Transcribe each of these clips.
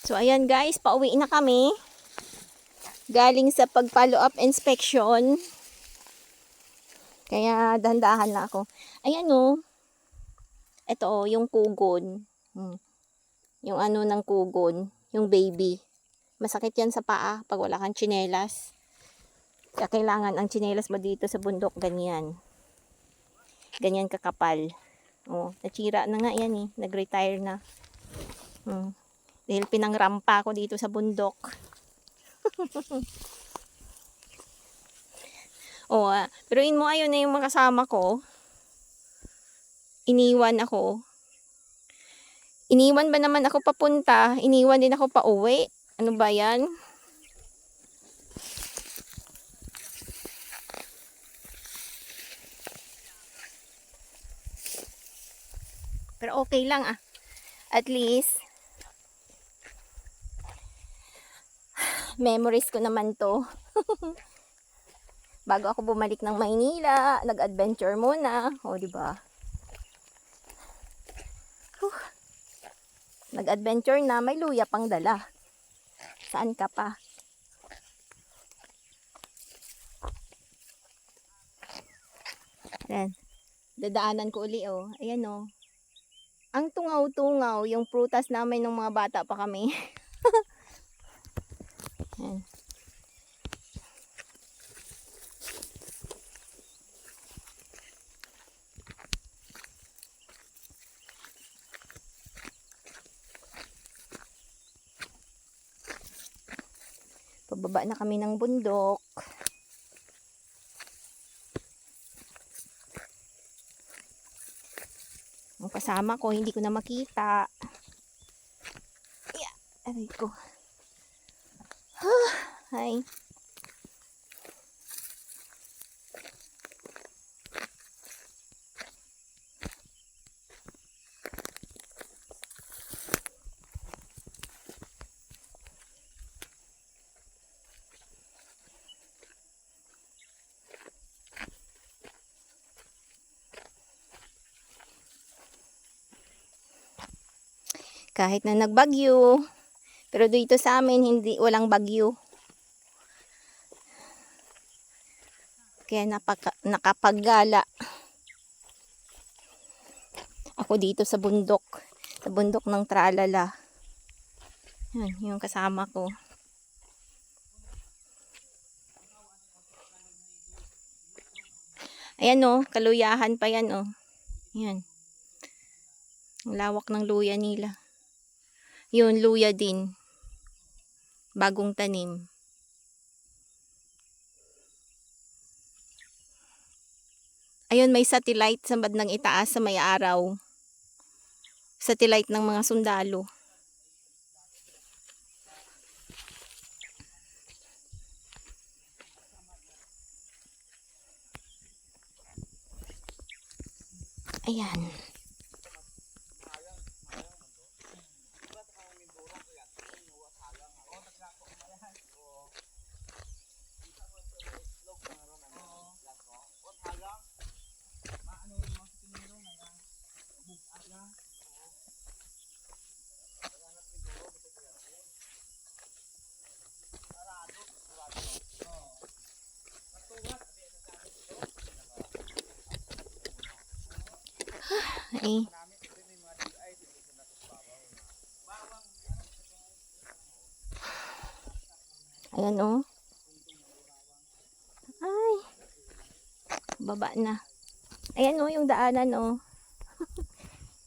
So ayan guys, pauwi na kami. Galing sa pag-follow up inspection. Kaya dahan-dahan lang ako. Ayan o. Ito o, yung kugon. Yung ano ng kugon. Yung baby. Masakit yan sa paa pag wala kang tsinelas. Kaya kailangan ang tsinelas mo dito sa bundok ganyan. Ganyan kakapal. O, natira na nga yan eh. Nag-retire na. Dahil pinangrampa ko dito sa bundok. Pero mo ayun na yung mga kasama ko. Iniwan ako. Iniwan ba naman ako papunta? Iniwan din ako pa uwi. Ano ba yan? Pero okay lang ah. At least, memories ko naman to. Bago ako bumalik ng Maynila, nag-adventure muna. O, diba? Nag-adventure na, may luya pang dala. Saan ka pa? Ayan. Dadaanan ko uli, oh. Ayan, oh. Ang tungaw-tungaw, yung prutas namin nung mga bata pa kami. Ayan. Pababa na kami ng bundok. Ang kasama ko, hindi ko na makita. Aray ko. Hi. Kahit na nagbagyo, pero dito sa amin walang bagyo. Kaya nakapaggala ako dito sa bundok ng Tralala. Yan, yung kasama ko. Ayan oh, kaluyahan pa yan oh. Yan. Ang lawak ng luya nila. Yun, luya din. Bagong tanim. Ayun, may satellite sa bandang itaas sa may araw. Satellite ng mga sundalo. Ayan. Ay. Ayan oh. Ay. Baba na. Ayan oh yung daanan oh.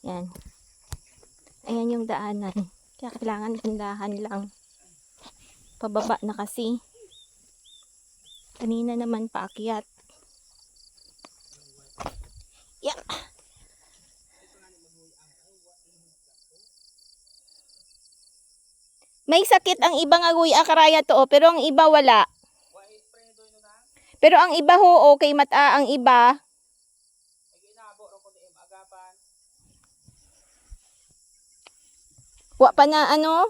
Yan. Ayan yung daanan. Kaya kailangan tindahan lang. Pababa na kasi. Kanina naman paakyat. Yeah. May sakit ang ibang agoy akaraya to, pero ang iba wala. Pero ang iba ho, okay mata ang iba. Wa pa na ano?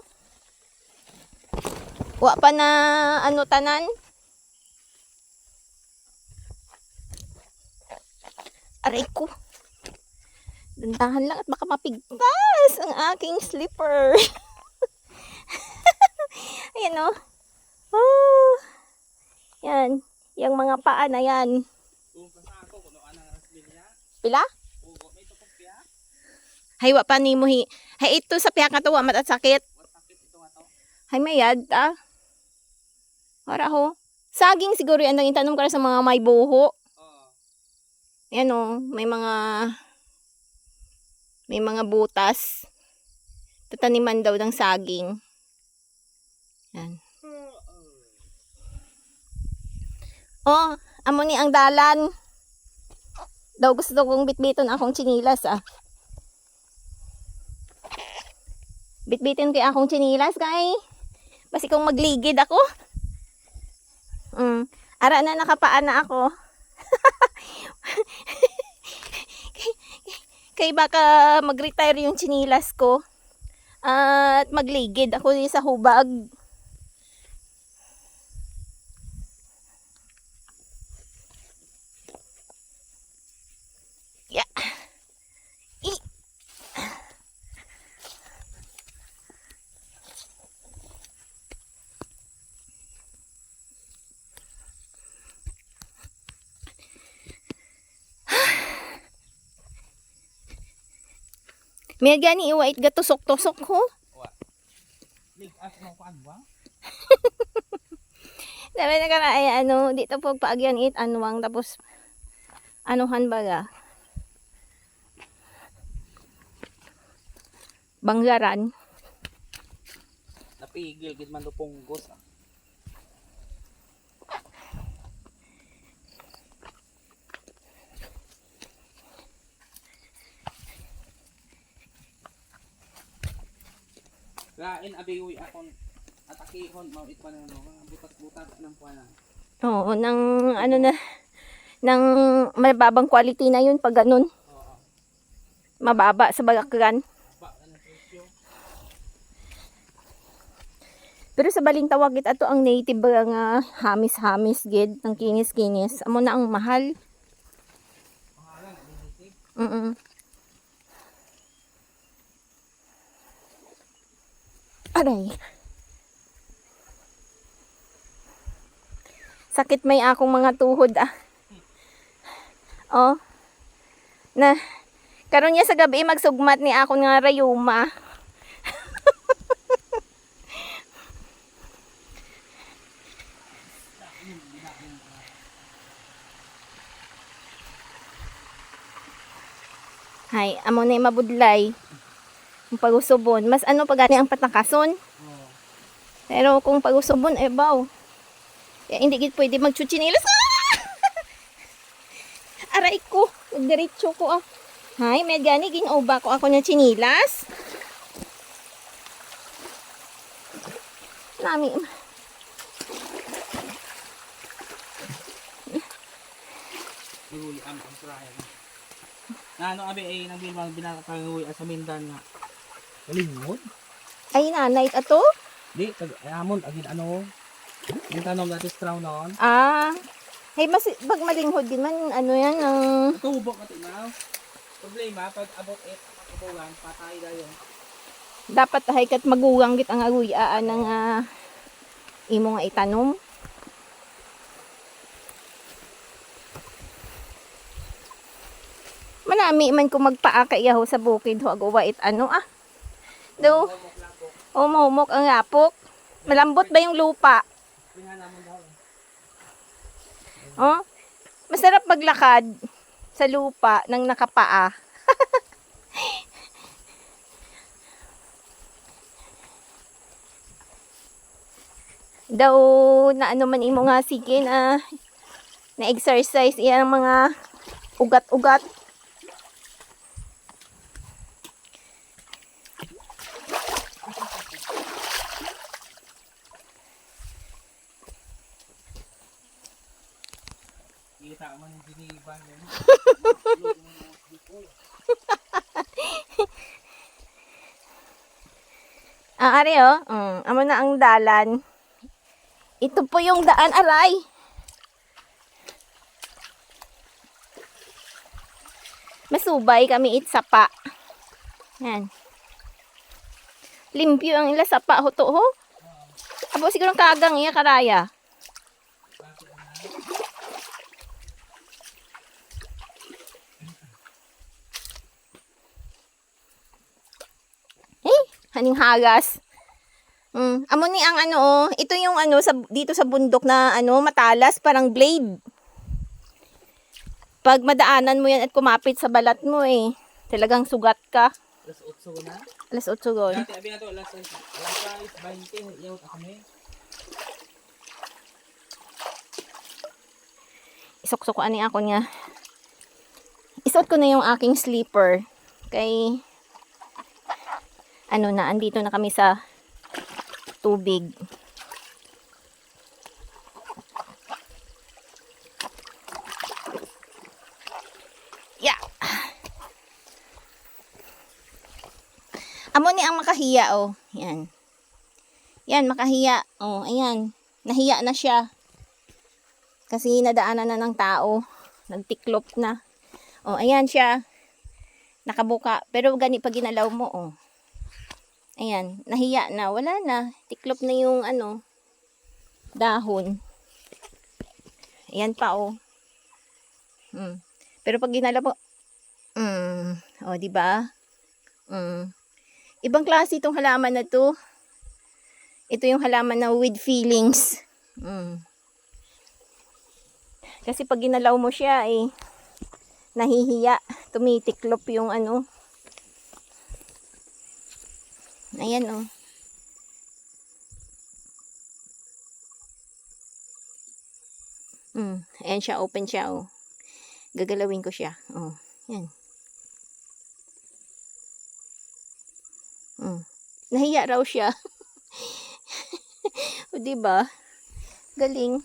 Wa pa na ano tanan? Aray ko. Dandahan lang at baka mapigtas ang aking slipper. Ayan oh. Oh. Yan. Yung mga paa na yan. Pila? Hay wa pa nimo hi. Hay ito sa piyak nga to wa mat at sakit. Hay mayad ta. Ora ho. Saging siguro yan ang itanom ka sa mga may buho. Ayan o, may mga butas. Tataniman daw ng saging. Yan. Oh, amo ni ang dalan. Daw gusto kong bitbiton akong tsinilas ah. Bitbitin kay akong tsinilas kay. Basi kung magligid ako. Ara na nakapaan na ako. Kay baka mag-retire yung tsinilas ko. At magligid ako sa hubag. Yeah. May gani iwait gatusok-tusok ho. Ligas mo ko anwa? Sabi na kara ay ano, dito po paagyan it anwang tapos anuhan baga. Banggaran. Napigil gid man do punggos. Lain abiyoy akon atakihon mao itpan ano mga butas-butas ng kuana. Oo, nang ano na nang mababang quality na yun pag ganun. Oo. Mababa sa bagakran. Ba ano presyo? Pero sa balintawag it ato ang native nga hamis-hamis gid ng kinis-kinis. Amo na ang mahal. Pangalan native. Aray. Sakit may akong mga tuhod ah. Oh. Na karon niya sa gabi magsugmat ni akong nga rayuma. Hay, amo na mabudlay. Kung pagusubon, mas ano pa gani ang patakason. Oo. Pero kung pagusubon, eh baw. Kaya hindi gid pwede magchuchinilas. Aray ko, nagdiretso ko ah. Hay, may gani ginoba ko ako ng chinilas. Nami. Uy, ang Israel. Na ano abi ay nang bilbang binakakanguy sa Mindan nga. Kalingod? Ay nanay ato? Di tag amon agin ano. Yung tanong dati straw noon. Ah. Hay mas pag malinghod din man ano yan ang Tubo ka tinaw. Problema pag abot it pagkubulan patay dayon. dapat hay kat magugang git ang aguyaan ng imo nga itanom. Manami man ko magpaaka iyaho sa bukid ho agawa it ano ah. Do. O mahumok ang lapok. Malambot ba yung lupa? Oh. Masarap maglakad sa lupa ng nakapaa. Daw na ano man imo nga sige na exercise iyan ang mga ugat-ugat. Kita man yung diniban yun. Ari oh, amo na ang dalan. Ito po yung daan, aray. Masubay kami sapa. Yan. Limpyo ang ila sapa ho to ho. Abo, siguro kagang iya, karaya. Haning hagas. Amo ni ang ano, oh. Ito yung ano, dito sa bundok na ano, matalas, parang blade. Pag madaanan mo yan at kumapit sa balat mo eh, talagang sugat ka. Alas 8 na. Alas 8 gon. Dati abi na to alas 20 yaw ta kami. Isok-sok ani ako nga. Isuot ko na yung aking sleeper. Kay ano na, andito na kami sa tubig. Yeah. Amo ni ang makahiya, oh. Yan. Yan, makahiya. Oh, ayan. Nahiya na siya. Kasi nadaanan na ng tao. Nagtiklop na. Oh, ayan siya. Nakabuka. Pero gani pag ginalaw mo, oh. Ayan, nahiya na. Wala na. Tiklop na yung ano, dahon. Ayan pa, oh. Pero pag ginalaw mo, oh, di ba? Ibang klase itong halaman na to. Ito yung halaman na with feelings. Kasi pag ginalaw mo siya, eh, nahihiya. Tumitiklop yung ano. Ayan, oh. Ayan siya, open siya, oh. Gagalawin ko siya. Oh, yan. Nahiya raw siya. O, diba? Galing.